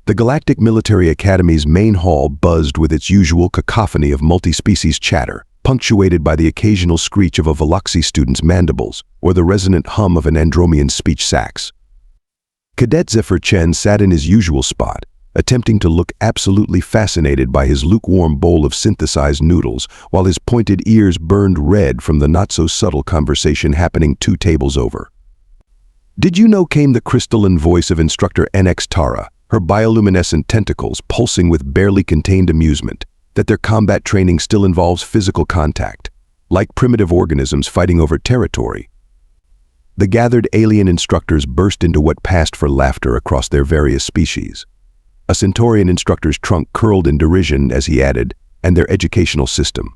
The Galactic Military Academy's main hall buzzed with its usual cacophony of multi-species chatter, punctuated by the occasional screech of a Veloxy student's mandibles or the resonant hum of an Andromean speech sax. Cadet Zephyr Chen sat in his usual spot, attempting to look absolutely fascinated by his lukewarm bowl of synthesized noodles, while his pointed ears burned red from the not-so-subtle conversation happening 2 tables over. "Did you know," came the crystalline voice of Instructor NX Tara, her bioluminescent tentacles pulsing with barely contained amusement, "that their combat training still involves physical contact, like primitive organisms fighting over territory?" The gathered alien instructors burst into what passed for laughter across their various species. A Centaurian instructor's trunk curled in derision as he added, "and their educational system.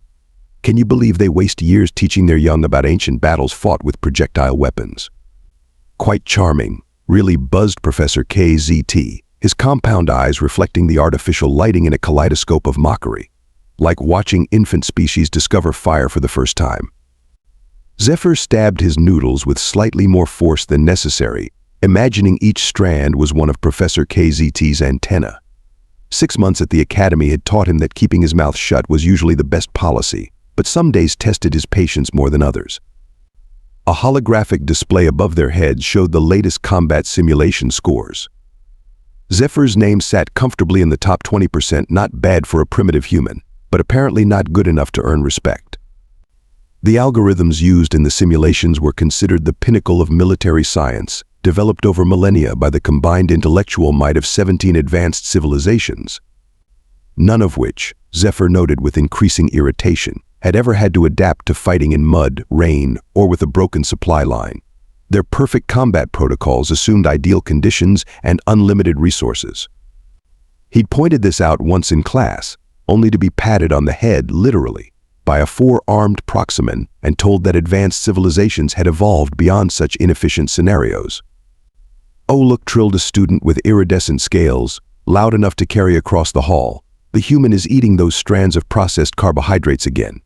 Can you believe they waste years teaching their young about ancient battles fought with projectile weapons?" "Quite charming," really buzzed Professor KZT, his compound eyes reflecting the artificial lighting in a kaleidoscope of mockery, like watching infant species discover fire for the first time. Zephyr stabbed his noodles with slightly more force than necessary, imagining each strand was one of Professor KZT's antenna. 6 months at the academy had taught him that keeping his mouth shut was usually the best policy, but some days tested his patience more than others. A holographic display above their heads showed the latest combat simulation scores. Zephyr's name sat comfortably in the top 20%, not bad for a primitive human, but apparently not good enough to earn respect. The algorithms used in the simulations were considered the pinnacle of military science, developed over millennia by the combined intellectual might of 17 advanced civilizations, none of which, Zephyr noted with increasing irritation, had ever had to adapt to fighting in mud, rain, or with a broken supply line. Their perfect combat protocols assumed ideal conditions and unlimited resources. He'd pointed this out once in class, only to be patted on the head, literally, by a 4-armed Proximan and told that advanced civilizations had evolved beyond such inefficient scenarios. "Oh look," trilled a student with iridescent scales, loud enough to carry across the hall, "the human is eating those strands of processed carbohydrates again.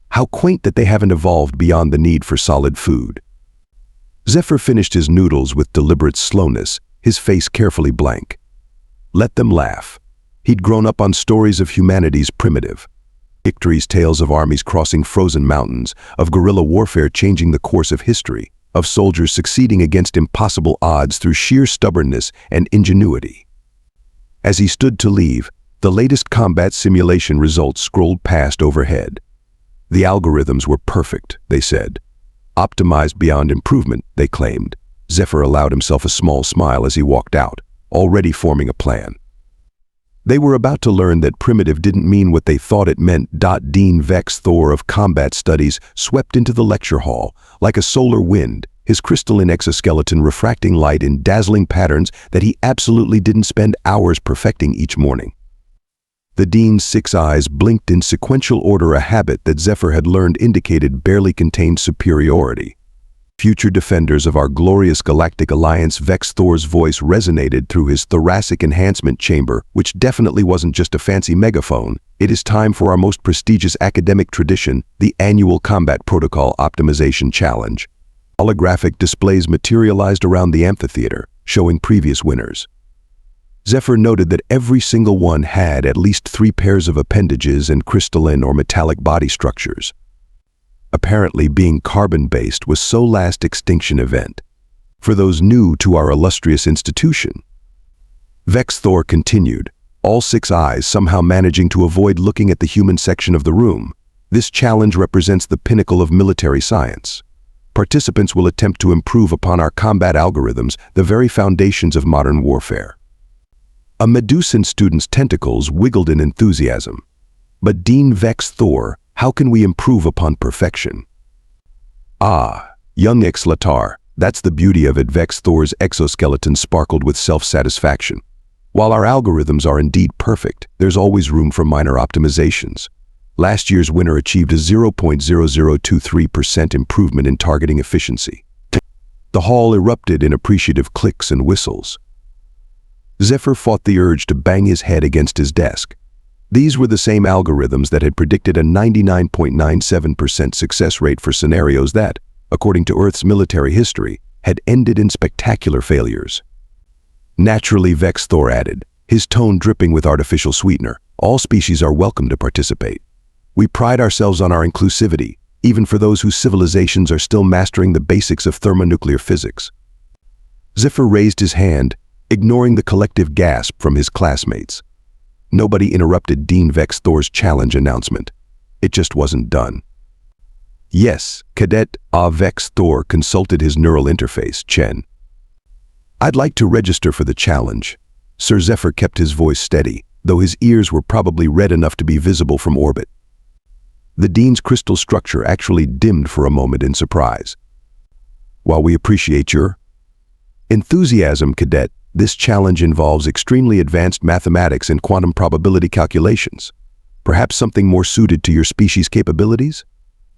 How quaint that they haven't evolved beyond the need for solid food." Zephyr finished his noodles with deliberate slowness, his face carefully blank. Let them laugh. He'd grown up on stories of humanity's primitive. Victories, tales of armies crossing frozen mountains, of guerrilla warfare changing the course of history, of soldiers succeeding against impossible odds through sheer stubbornness and ingenuity. As he stood to leave, the latest combat simulation results scrolled past overhead. The algorithms were perfect, they said. Optimized beyond improvement, they claimed. Zephyr allowed himself a small smile as he walked out, already forming a plan. They were about to learn that primitive didn't mean what they thought it meant. Dean Vex Thor of Combat Studies swept into the lecture hall, like a solar wind, his crystalline exoskeleton refracting light in dazzling patterns that he absolutely didn't spend hours perfecting each morning. The Dean's 6 eyes blinked in sequential order, a habit that Zephyr had learned indicated barely contained superiority. Future defenders of our glorious galactic alliance, Vex Thor's voice resonated through his thoracic enhancement chamber, which definitely wasn't just a fancy megaphone. It is time for our most prestigious academic tradition, the annual Combat Protocol Optimization Challenge. Holographic displays materialized around the amphitheater, showing previous winners. Zephyr noted that every single one had at least 3 pairs of appendages and crystalline or metallic body structures. Apparently, being carbon-based was so last extinction event. For those new to our illustrious institution. Vex Thor continued, all 6 eyes somehow managing to avoid looking at the human section of the room. This challenge represents the pinnacle of military science. Participants will attempt to improve upon our combat algorithms, the very foundations of modern warfare. A Medusan student's tentacles wiggled in enthusiasm. But Dean Vex Thor, how can we improve upon perfection? Ah, young Exlatar, that's the beauty of it. Vex Thor's exoskeleton sparkled with self-satisfaction. While our algorithms are indeed perfect, there's always room for minor optimizations. Last year's winner achieved a 0.0023% improvement in targeting efficiency. The hall erupted in appreciative clicks and whistles. Zephyr fought the urge to bang his head against his desk. These were the same algorithms that had predicted a 99.97% success rate for scenarios that, according to Earth's military history, had ended in spectacular failures. Naturally, Vex Thor added, his tone dripping with artificial sweetener. All species are welcome to participate. We pride ourselves on our inclusivity, even for those whose civilizations are still mastering the basics of thermonuclear physics. Zephyr raised his hand, ignoring the collective gasp from his classmates. Nobody interrupted Dean Vex Thor's challenge announcement. It just wasn't done. Yes, Cadet Vex Thor consulted his neural interface, Chen. I'd like to register for the challenge. Sir Zephyr kept his voice steady, though his ears were probably red enough to be visible from orbit. The Dean's crystal structure actually dimmed for a moment in surprise. While we appreciate your enthusiasm, Cadet, this challenge involves extremely advanced mathematics and quantum probability calculations. Perhaps something more suited to your species' capabilities?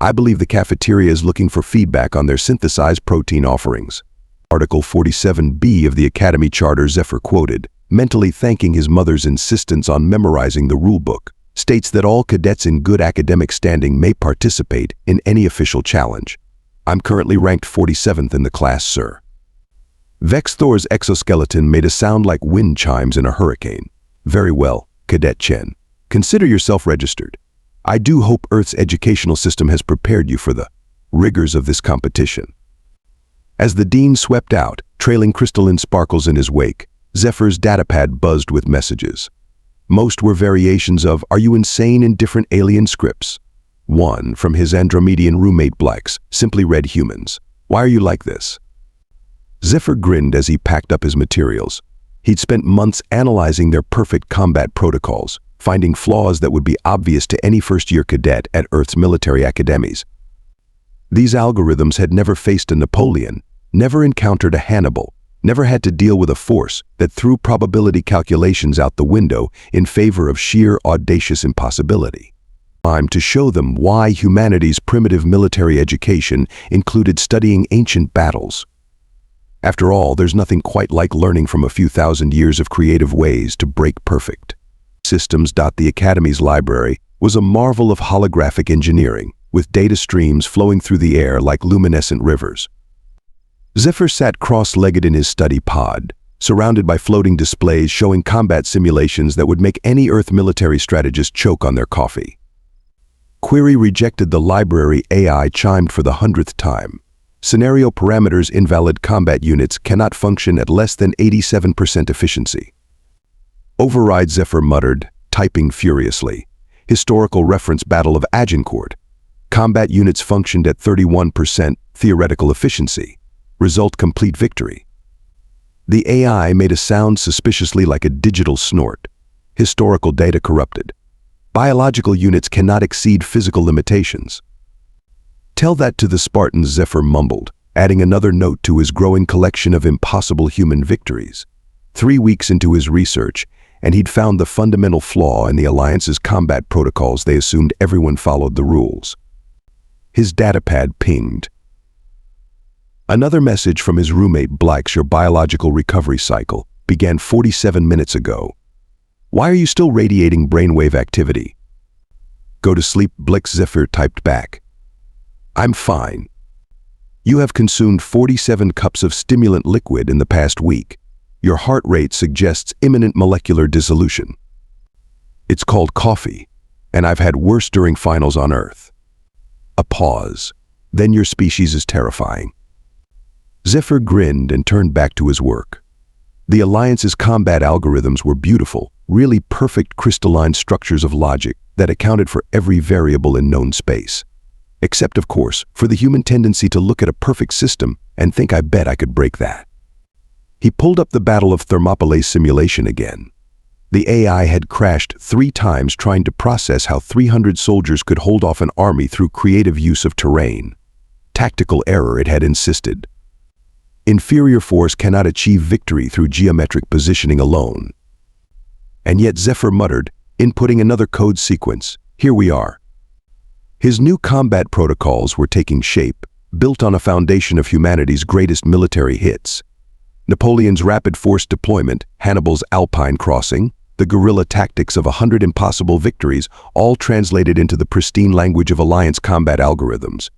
I believe the cafeteria is looking for feedback on their synthesized protein offerings. Article 47B of the Academy Charter, Zephyr quoted, mentally thanking his mother's insistence on memorizing the rulebook, states that all cadets in good academic standing may participate in any official challenge. I'm currently ranked 47th in the class, sir. Vex Thor's exoskeleton made a sound like wind chimes in a hurricane. Very well, Cadet Chen. Consider yourself registered. I do hope Earth's educational system has prepared you for the rigors of this competition. As the Dean swept out, trailing crystalline sparkles in his wake, Zephyr's datapad buzzed with messages. Most were variations of "Are you insane?" in different alien scripts. One, from his Andromedian roommate Blex, simply read "Humans. Why are you like this?" Zephyr grinned as he packed up his materials. He'd spent months analyzing their perfect combat protocols, finding flaws that would be obvious to any first-year cadet at Earth's military academies. These algorithms had never faced a Napoleon, never encountered a Hannibal, never had to deal with a force that threw probability calculations out the window in favor of sheer audacious impossibility. Time to show them why humanity's primitive military education included studying ancient battles. After all, there's nothing quite like learning from a few thousand years of creative ways to break perfect systems. The Academy's library was a marvel of holographic engineering, with data streams flowing through the air like luminescent rivers. Zephyr sat cross-legged in his study pod, surrounded by floating displays showing combat simulations that would make any Earth military strategist choke on their coffee. Query rejected. The library AI chimed for the 100th time. Scenario parameters invalid. Combat units cannot function at less than 87% efficiency. Override, Zephyr muttered, typing furiously. Historical reference Battle of Agincourt. Combat units functioned at 31% theoretical efficiency. Result complete victory. The AI made a sound suspiciously like a digital snort. Historical data corrupted. Biological units cannot exceed physical limitations. Tell that to the Spartans, Zephyr mumbled, adding another note to his growing collection of impossible human victories. 3 weeks into his research, and he'd found the fundamental flaw in the Alliance's combat protocols. They assumed everyone followed the rules. His datapad pinged. Another message from his roommate Blex. Your biological recovery cycle began 47 minutes ago. Why are you still radiating brainwave activity? Go to sleep, Blex, Zephyr typed back. I'm fine. You have consumed 47 cups of stimulant liquid in the past week. Your heart rate suggests imminent molecular dissolution. It's called coffee, and I've had worse during finals on Earth. A pause. Then your species is terrifying. Zephyr grinned and turned back to his work. The Alliance's combat algorithms were beautiful, really perfect crystalline structures of logic that accounted for every variable in known space. Except, of course, for the human tendency to look at a perfect system and think, I bet I could break that. He pulled up the Battle of Thermopylae simulation again. The AI had crashed 3 times trying to process how 300 soldiers could hold off an army through creative use of terrain. Tactical error, it had insisted. Inferior force cannot achieve victory through geometric positioning alone. And yet Zephyr muttered, inputting another code sequence. Here we are. His new combat protocols were taking shape, built on a foundation of humanity's greatest military hits. Napoleon's rapid force deployment, Hannibal's Alpine crossing, the guerrilla tactics of 100 impossible victories, all translated into the pristine language of Alliance combat algorithms.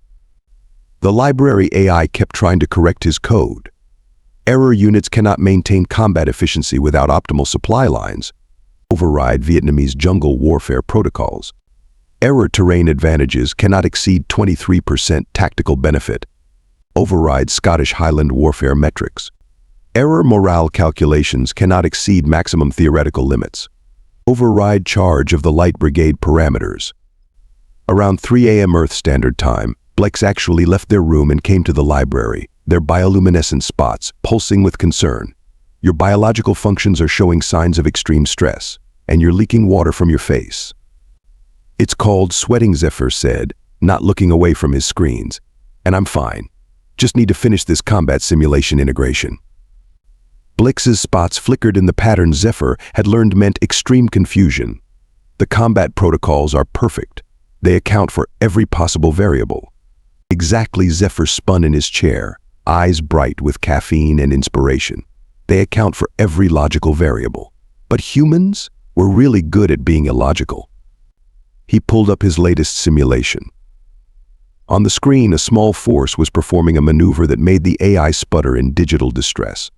The library AI kept trying to correct his code. Error units cannot maintain combat efficiency without optimal supply lines. Override Vietnamese jungle warfare protocols. Error terrain advantages cannot exceed 23% tactical benefit. Override Scottish Highland warfare metrics. Error morale calculations cannot exceed maximum theoretical limits. Override charge of the Light Brigade parameters. Around 3 a.m. Earth Standard Time, Blex actually left their room and came to the library, their bioluminescent spots pulsing with concern. Your biological functions are showing signs of extreme stress, and you're leaking water from your face. It's called sweating, Zephyr said, not looking away from his screens. And I'm fine. Just need to finish this combat simulation integration. Blix's spots flickered in the pattern Zephyr had learned meant extreme confusion. The combat protocols are perfect. They account for every possible variable. Exactly, Zephyr spun in his chair, eyes bright with caffeine and inspiration. They account for every logical variable. But humans were really good at being illogical. He pulled up his latest simulation. On the screen, a small force was performing a maneuver that made the AI sputter in digital distress.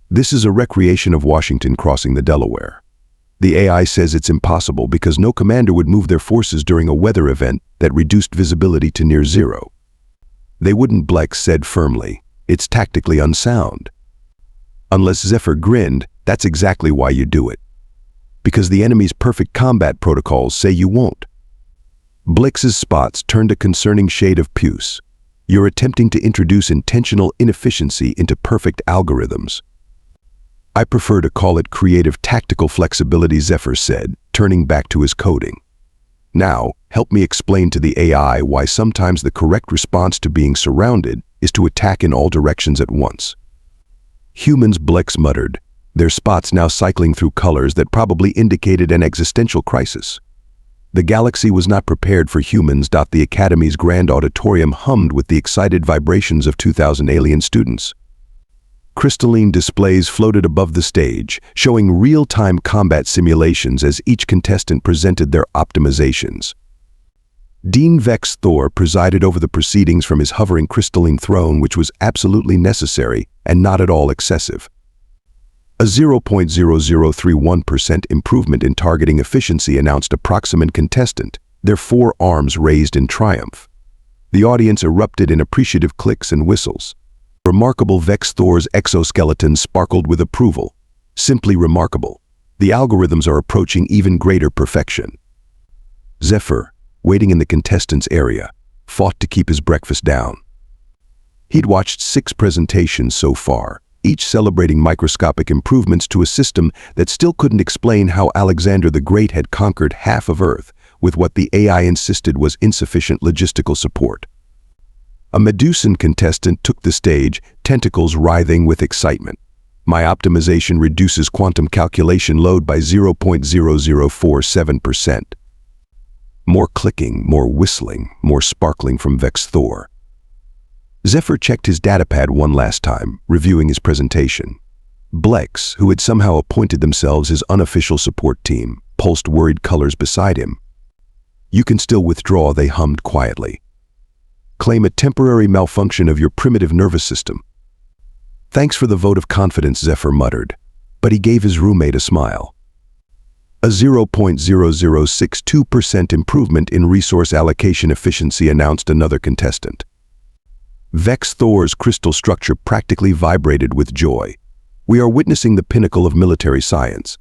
This is a recreation of Washington crossing the Delaware. The AI says it's impossible because no commander would move their forces during a weather event that reduced visibility to near zero. They wouldn't, Blex said firmly. It's tactically unsound. Unless Zephyr grinned, that's exactly why you do it. Because the enemy's perfect combat protocols say you won't. Blix's spots turned a concerning shade of puce. You're attempting to introduce intentional inefficiency into perfect algorithms. I prefer to call it creative tactical flexibility, Zephyr said, turning back to his coding. Now, help me explain to the AI why sometimes the correct response to being surrounded is to attack in all directions at once. Humans, Blex muttered, their spots now cycling through colors that probably indicated an existential crisis. The galaxy was not prepared for humans. The Academy's grand auditorium hummed with the excited vibrations of 2,000 alien students. Crystalline displays floated above the stage, showing real-time combat simulations as each contestant presented their optimizations. Dean Vex Thor presided over the proceedings from his hovering crystalline throne, which was absolutely necessary and not at all excessive. A 0.0031% improvement in targeting efficiency announced a proximate contestant, their 4 arms raised in triumph. The audience erupted in appreciative clicks and whistles. Remarkable. Vex Thor's exoskeleton sparkled with approval. Simply remarkable. The algorithms are approaching even greater perfection. Zephyr, waiting in the contestants' area, fought to keep his breakfast down. He'd watched 6 presentations so far, each celebrating microscopic improvements to a system that still couldn't explain how Alexander the Great had conquered half of Earth with what the AI insisted was insufficient logistical support. A Medusan contestant took the stage, tentacles writhing with excitement. My optimization reduces quantum calculation load by 0.0047%. More clicking, more whistling, more sparkling from Vex Thor. Zephyr checked his datapad one last time, reviewing his presentation. Blex, who had somehow appointed themselves his unofficial support team, pulsed worried colors beside him. You can still withdraw, they hummed quietly. Claim a temporary malfunction of your primitive nervous system. Thanks for the vote of confidence, Zephyr muttered, but he gave his roommate a smile. A 0.0062% improvement in resource allocation efficiency, announced another contestant. Vex Thor's crystal structure practically vibrated with joy. We are witnessing the pinnacle of military science.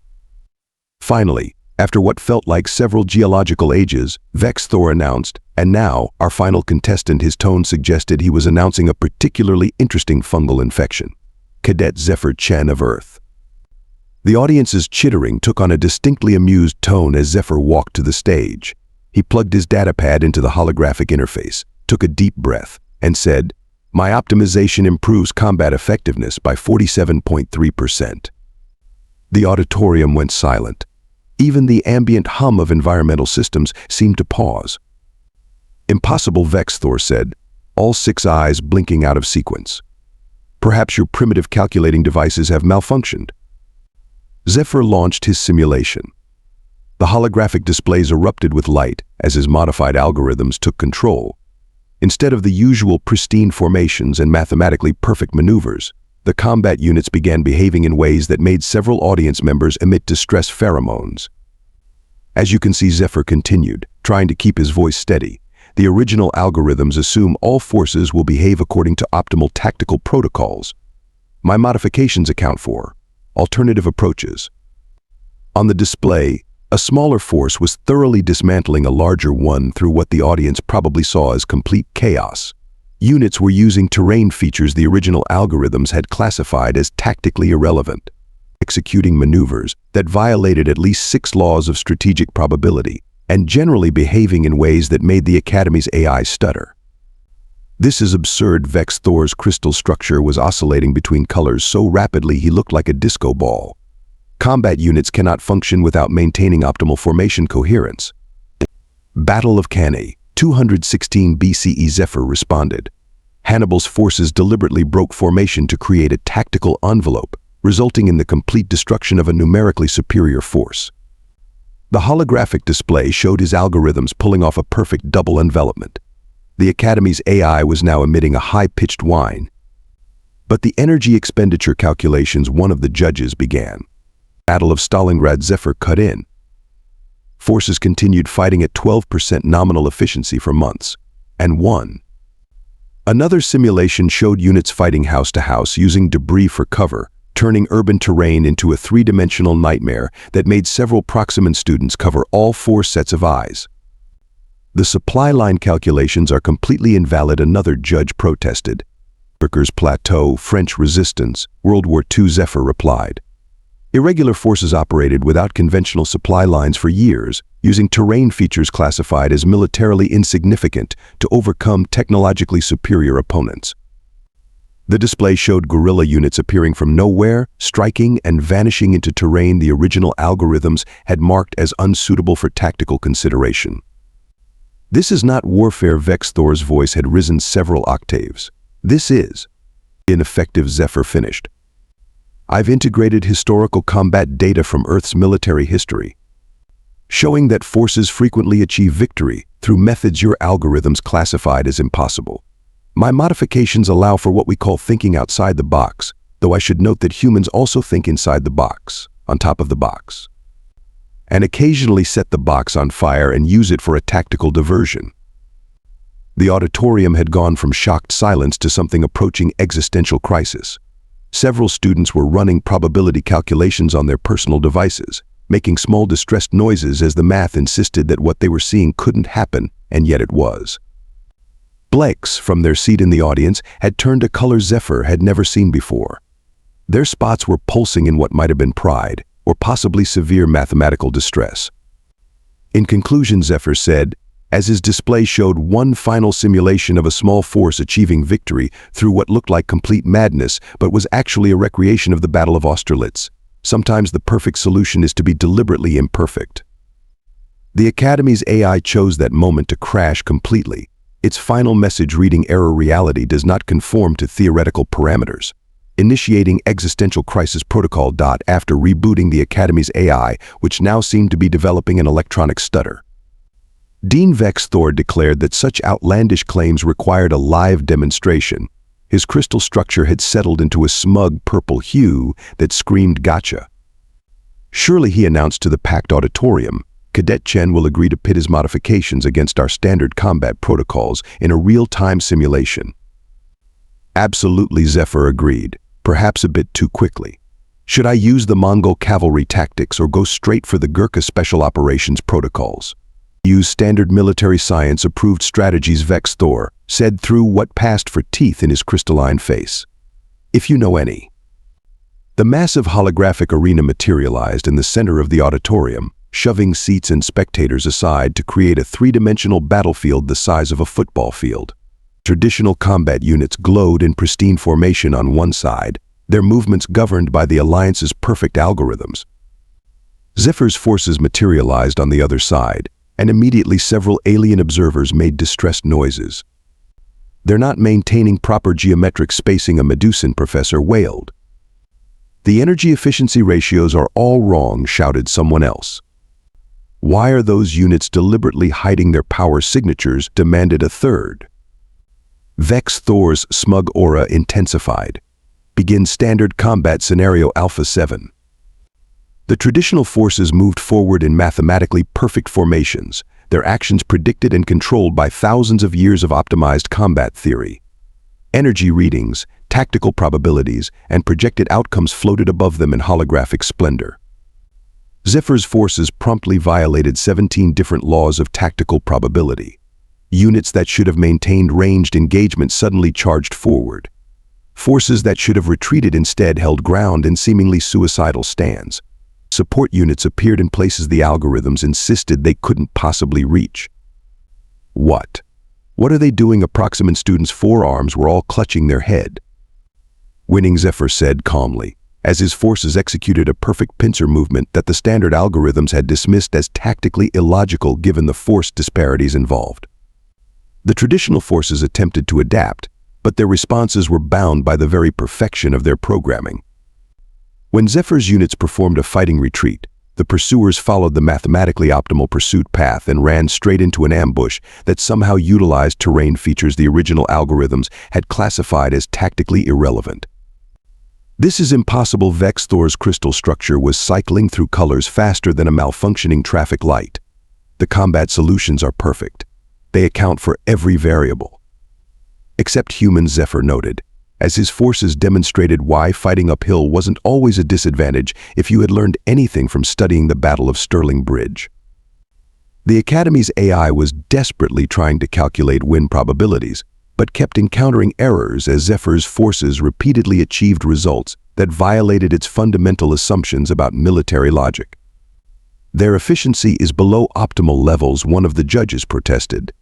Finally, after what felt like several geological ages, Vex Thor announced, and now, our final contestant. His tone suggested he was announcing a particularly interesting fungal infection. Cadet Zephyr Chen of Earth. The audience's chittering took on a distinctly amused tone as Zephyr walked to the stage. He plugged his datapad into the holographic interface, took a deep breath, and said, "My optimization improves combat effectiveness by 47.3%. The auditorium went silent. Even the ambient hum of environmental systems seemed to pause. Impossible, Vex Thor said, all 6 eyes blinking out of sequence. Perhaps your primitive calculating devices have malfunctioned. Zephyr launched his simulation. The holographic displays erupted with light as his modified algorithms took control. Instead of the usual pristine formations and mathematically perfect maneuvers, the combat units began behaving in ways that made several audience members emit distress pheromones. As you can see, Zephyr continued, trying to keep his voice steady. The original algorithms assume all forces will behave according to optimal tactical protocols. My modifications account for alternative approaches. On the display, a smaller force was thoroughly dismantling a larger one through what the audience probably saw as complete chaos. Units were using terrain features the original algorithms had classified as tactically irrelevant, executing maneuvers that violated at least 6 laws of strategic probability, and generally behaving in ways that made the Academy's AI stutter. This is absurd. Vex Thor's crystal structure was oscillating between colors so rapidly he looked like a disco ball. Combat units cannot function without maintaining optimal formation coherence. Battle of Cannae, 216 BCE. Zephyr responded. Hannibal's forces deliberately broke formation to create a tactical envelope, resulting in the complete destruction of a numerically superior force. The holographic display showed his algorithms pulling off a perfect double envelopment. The Academy's AI was now emitting a high-pitched whine. But the energy expenditure calculations one of the judges began. Battle of Stalingrad. Zephyr cut in. Forces continued fighting at 12% nominal efficiency for months, and won. Another simulation showed units fighting house to house using debris for cover, turning urban terrain into a 3-dimensional nightmare that made several Proximan students cover all 4 sets of eyes. The supply line calculations are completely invalid. Another judge protested. Berker's Plateau, French resistance, World War II. Zephyr replied. Irregular forces operated without conventional supply lines for years, using terrain features classified as militarily insignificant to overcome technologically superior opponents. The display showed guerrilla units appearing from nowhere, striking and vanishing into terrain the original algorithms had marked as unsuitable for tactical consideration. This is not warfare. Vex Thor's voice had risen several octaves. This is ineffective. Zephyr finished. I've integrated historical combat data from Earth's military history, showing that forces frequently achieve victory through methods your algorithms classified as impossible. My modifications allow for what we call thinking outside the box, though I should note that humans also think inside the box, on top of the box, and occasionally set the box on fire and use it for a tactical diversion. The auditorium had gone from shocked silence to something approaching existential crisis. Several students were running probability calculations on their personal devices, making small distressed noises as the math insisted that what they were seeing couldn't happen, and yet it was. Blacks, from their seat in the audience, had turned a color Zephyr had never seen before. Their spots were pulsing in what might have been pride, or possibly severe mathematical distress. In conclusion, Zephyr said, as his display showed one final simulation of a small force achieving victory through what looked like complete madness, but was actually a recreation of the Battle of Austerlitz. Sometimes the perfect solution is to be deliberately imperfect. The Academy's AI chose that moment to crash completely. Its final message reading error reality does not conform to theoretical parameters. Initiating existential crisis protocol. After rebooting the Academy's AI, which now seemed to be developing an electronic stutter. Dean Vex Thor declared that such outlandish claims required a live demonstration. His crystal structure had settled into a smug purple hue that screamed gotcha. Surely, he announced to the packed auditorium, Cadet Chen will agree to pit his modifications against our standard combat protocols in a real-time simulation. Absolutely, Zephyr agreed, perhaps a bit too quickly. Should I use the Mongol cavalry tactics or go straight for the Gurkha special operations protocols? Use standard military science-approved strategies, Vex Thor said through what passed for teeth in his crystalline face. If you know any. The massive holographic arena materialized in the center of the auditorium, shoving seats and spectators aside to create a 3-dimensional battlefield the size of a football field. Traditional combat units glowed in pristine formation on one side, their movements governed by the Alliance's perfect algorithms. Zephyr's forces materialized on the other side, and immediately several alien observers made distressed noises. They're not maintaining proper geometric spacing, a Medusan professor wailed. The energy efficiency ratios are all wrong, shouted someone else. Why are those units deliberately hiding their power signatures, demanded a third. Vex Thor's smug aura intensified. Begin Standard Combat Scenario Alpha 7. The traditional forces moved forward in mathematically perfect formations, their actions predicted and controlled by thousands of years of optimized combat theory. Energy readings, tactical probabilities, and projected outcomes floated above them in holographic splendor. Zephyr's forces promptly violated 17 different laws of tactical probability. Units that should have maintained ranged engagement suddenly charged forward. Forces that should have retreated instead held ground in seemingly suicidal stands. Support units appeared in places the algorithms insisted they couldn't possibly reach. What? What are they doing? Approximate students' forearms were all clutching their head. Winning, Zephyr said calmly, as his forces executed a perfect pincer movement that the standard algorithms had dismissed as tactically illogical given the force disparities involved. The traditional forces attempted to adapt, but their responses were bound by the very perfection of their programming. When Zephyr's units performed a fighting retreat, the pursuers followed the mathematically optimal pursuit path and ran straight into an ambush that somehow utilized terrain features the original algorithms had classified as tactically irrelevant. This is impossible. Vex Thor's crystal structure was cycling through colors faster than a malfunctioning traffic light. The combat solutions are perfect. They account for every variable. Except human, Zephyr noted, as his forces demonstrated why fighting uphill wasn't always a disadvantage if you had learned anything from studying the Battle of Stirling Bridge. The Academy's AI was desperately trying to calculate win probabilities, but kept encountering errors as Zephyr's forces repeatedly achieved results that violated its fundamental assumptions about military logic. Their efficiency is below optimal levels, one of the judges protested.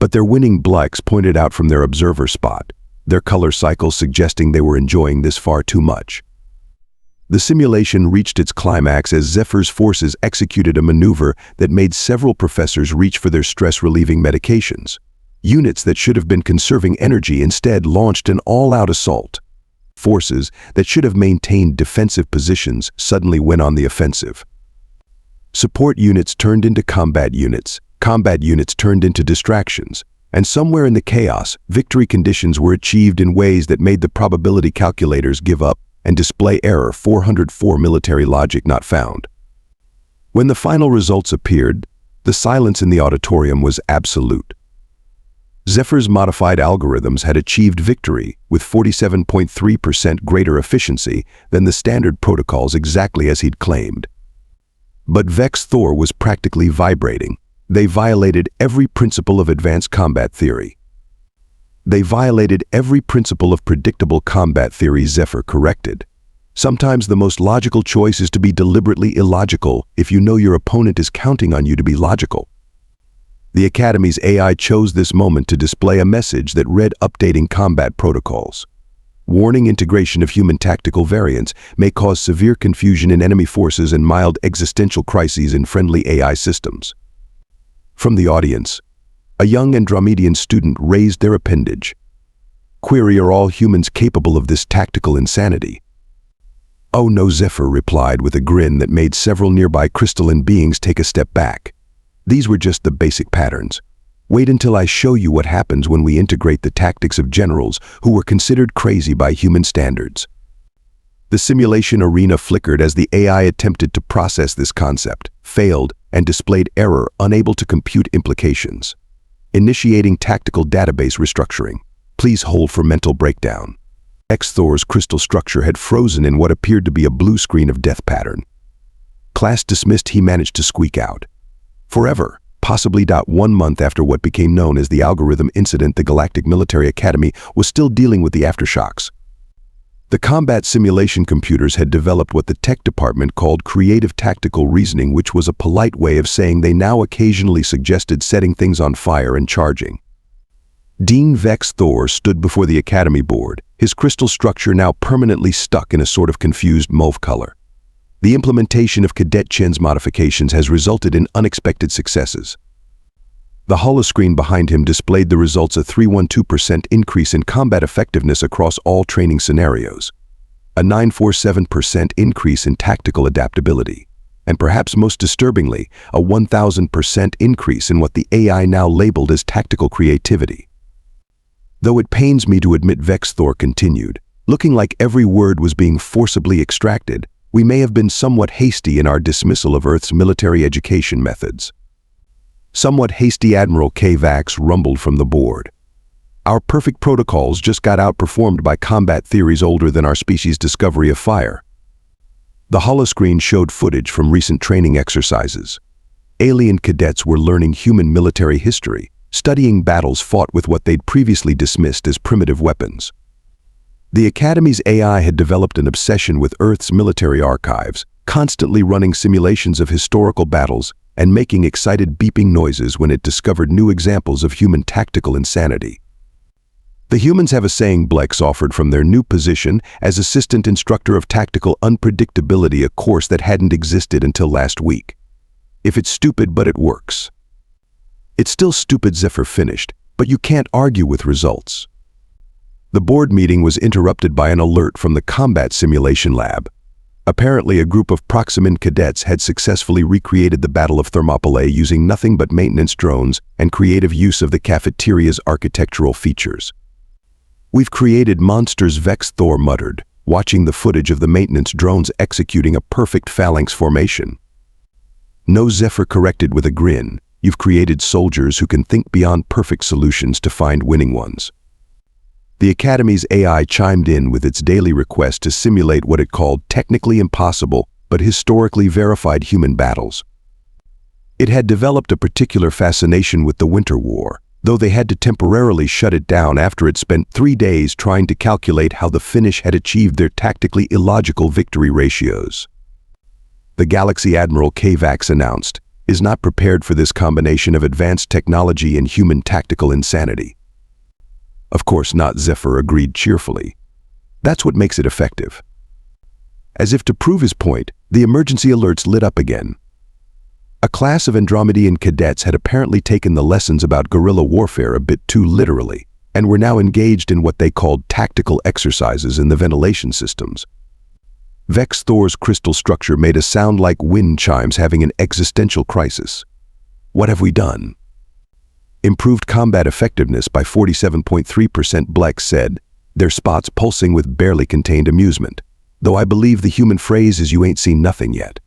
But their winning blacks pointed out from their observer spot, their color cycles suggesting they were enjoying this far too much. The simulation reached its climax as Zephyr's forces executed a maneuver that made several professors reach for their stress-relieving medications. Units that should have been conserving energy instead launched an all-out assault. Forces that should have maintained defensive positions suddenly went on the offensive. Support units turned into combat units turned into distractions, and somewhere in the chaos, victory conditions were achieved in ways that made the probability calculators give up and display error 404 military logic not found. When the final results appeared, the silence in the auditorium was absolute. Zephyr's modified algorithms had achieved victory with 47.3% greater efficiency than the standard protocols, exactly as he'd claimed. But Vex Thor was practically vibrating. They violated every principle of advanced combat theory. They violated every principle of predictable combat theory, Zephyr corrected. Sometimes the most logical choice is to be deliberately illogical if you know your opponent is counting on you to be logical. The Academy's AI chose this moment to display a message that read, updating combat protocols. Warning: integration of human tactical variants may cause severe confusion in enemy forces and mild existential crises in friendly AI systems. From the audience, a young Andromedian student raised their appendage. Query: are all humans capable of this tactical insanity? Oh no, Zephyr replied with a grin that made several nearby crystalline beings take a step back. These were just the basic patterns. Wait until I show you what happens when we integrate the tactics of generals who were considered crazy by human standards. The simulation arena flickered as the AI attempted to process this concept, failed, and displayed error, unable to compute implications. Initiating tactical database restructuring. Please hold for mental breakdown. Thor's crystal structure had frozen in what appeared to be a blue screen of death pattern. Class dismissed, he managed to squeak out. Forever, possibly. 1 month after what became known as the algorithm incident, the Galactic Military Academy was still dealing with the aftershocks. The combat simulation computers had developed what the tech department called creative tactical reasoning, which was a polite way of saying they now occasionally suggested setting things on fire and charging. Dean Vex Thor stood before the Academy board, his crystal structure now permanently stuck in a sort of confused mauve color. The implementation of Cadet Chen's modifications has resulted in unexpected successes. The holoscreen behind him displayed the results: a 312% increase in combat effectiveness across all training scenarios, a 947% increase in tactical adaptability, and perhaps most disturbingly, a 1000% increase in what the AI now labeled as tactical creativity. Though it pains me to admit, Vex Thor continued, Looking like every word was being forcibly extracted, we may have been somewhat hasty in our dismissal of Earth's military education methods. Somewhat hasty Admiral K-Vax rumbled from the board. Our perfect protocols just got outperformed by combat theories older than our species' discovery of fire. The holoscreen showed footage from recent training exercises. Alien cadets were learning human military history, studying battles fought with what they'd previously dismissed as primitive weapons. The Academy's AI had developed an obsession with Earth's military archives, constantly running simulations of historical battles and making excited beeping noises when it discovered new examples of human tactical insanity. The humans have a saying Blex offered from their new position as Assistant Instructor of Tactical Unpredictability, a course that hadn't existed until last week. If it's stupid but it works. It's still stupid, Zephyr finished, but you can't argue with results. The board meeting was interrupted by an alert from the combat simulation lab. Apparently, a group of Proximan cadets had successfully recreated the Battle of Thermopylae using nothing but maintenance drones and creative use of the cafeteria's architectural features. "We've created monsters," Vex Thor muttered, watching the footage of the maintenance drones executing a perfect phalanx formation. "No," Zephyr corrected with a grin, "you've created soldiers who can think beyond perfect solutions to find winning ones." The Academy's AI chimed in with its daily request to simulate what it called technically impossible but historically verified human battles. It had developed a particular fascination with the Winter War, though they had to temporarily shut it down after it spent 3 days trying to calculate how the Finnish had achieved their tactically illogical victory ratios. The Galaxy Admiral K-Vax announced, is not prepared for this combination of advanced technology and human tactical insanity. Of course not, Zephyr agreed cheerfully. That's what makes it effective. As if to prove his point, the emergency alerts lit up again. A class of Andromedan cadets had apparently taken the lessons about guerrilla warfare a bit too literally, and were now engaged in what they called tactical exercises in the ventilation systems. Vex Thor's crystal structure made a sound like wind chimes having an existential crisis. "What have we done?" "Improved combat effectiveness by 47.3%, Blex said, their spots pulsing with barely contained amusement, though I believe the human phrase is "you ain't seen nothing yet."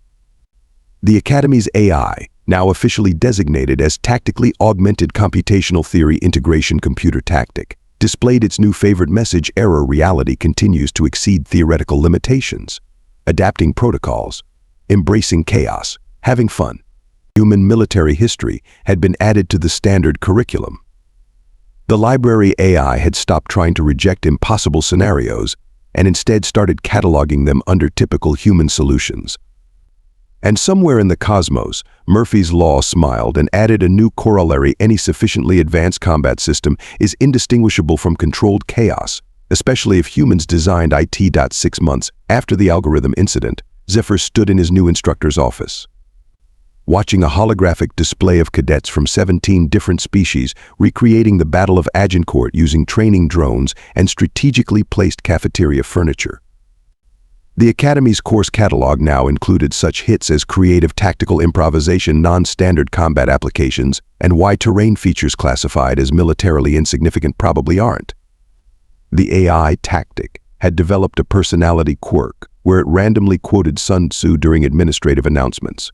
The Academy's AI, now officially designated as Tactically Augmented Computational Theory Integration Computer Tactic, displayed its new favorite message: error reality continues to exceed theoretical limitations. Adapting protocols, embracing chaos, having fun. Human military history had been added to the standard curriculum. The library AI had stopped trying to reject impossible scenarios and instead started cataloging them under typical human solutions. And somewhere in the cosmos, Murphy's Law smiled and added a new corollary: any sufficiently advanced combat system is indistinguishable from controlled chaos, especially if humans designed it. 6 months after the algorithm incident, Zephyr stood in his new instructor's office. Watching a holographic display of cadets from 17 different species recreating the Battle of Agincourt using training drones and strategically placed cafeteria furniture. The Academy's course catalog now included such hits as creative tactical improvisation, non-standard combat applications, and why terrain features classified as militarily insignificant probably aren't. The AI tactic had developed a personality quirk where it randomly quoted Sun Tzu during administrative announcements.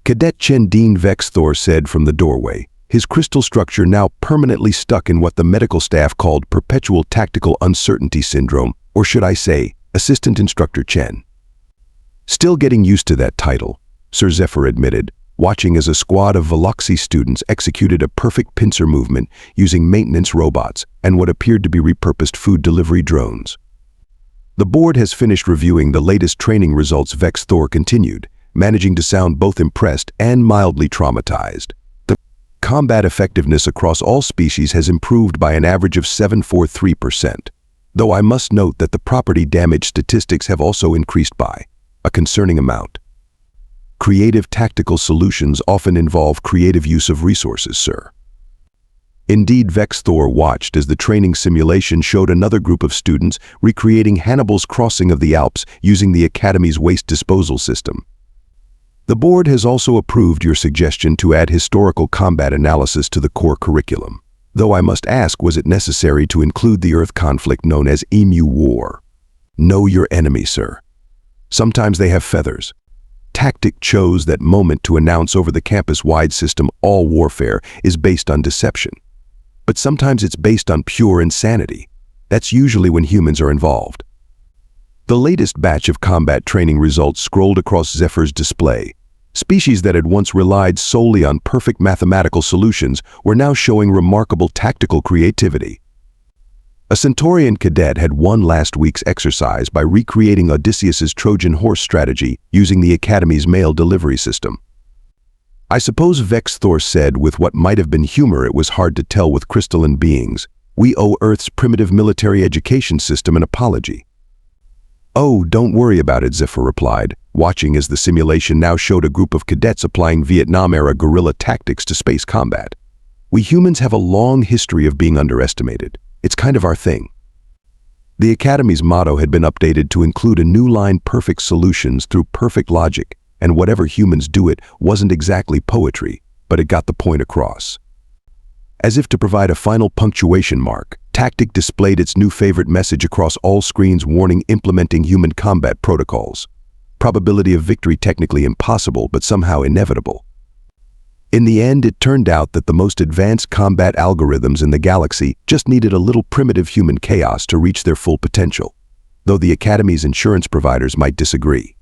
Cadet Chen Dean, Vex Thor said from the doorway, his crystal structure now permanently stuck in what the medical staff called perpetual tactical uncertainty syndrome, or should I say, Assistant Instructor Chen. "Still getting used to that title," Sir Zephyr admitted, watching as a squad of Veloxy students executed a perfect pincer movement using maintenance robots and what appeared to be repurposed food delivery drones. "The board has finished reviewing the latest training results," Vex Thor continued, managing to sound both impressed and mildly traumatized. "The combat effectiveness across all species has improved by an average of 743%, though I must note that the property damage statistics have also increased by a concerning amount. Creative tactical solutions often involve creative use of resources, sir." Indeed, Vex Thor watched as the training simulation showed another group of students recreating Hannibal's crossing of the Alps using the Academy's waste disposal system. "The board has also approved your suggestion to add historical combat analysis to the core curriculum. Though I must ask, was it necessary to include the Earth conflict known as Emu War? Know your enemy, sir. Sometimes they have feathers. Tactic chose that moment to announce over the campus-wide system all warfare is based on deception. But sometimes it's based on pure insanity. That's usually when humans are involved. The latest batch of combat training results scrolled across Zephyr's display. Species that had once relied solely on perfect mathematical solutions were now showing remarkable tactical creativity. A Centaurian cadet had won last week's exercise by recreating Odysseus's Trojan horse strategy using the Academy's mail delivery system. I suppose Vexthor said with what might have been humor it was hard to tell with crystalline beings. We owe Earth's primitive military education system an apology. Oh, don't worry about it, Zephyr replied, watching as the simulation now showed a group of cadets applying Vietnam-era guerrilla tactics to space combat. We humans have a long history of being underestimated. It's kind of our thing. The Academy's motto had been updated to include a new line: perfect solutions through perfect logic, and whatever humans do it wasn't exactly poetry, but it got the point across. As if to provide a final punctuation mark, Tactic displayed its new favorite message across all screens, warning implementing human combat protocols. Probability of victory technically impossible, but somehow inevitable. In the end, it turned out that the most advanced combat algorithms in the galaxy just needed a little primitive human chaos to reach their full potential, though the Academy's insurance providers might disagree.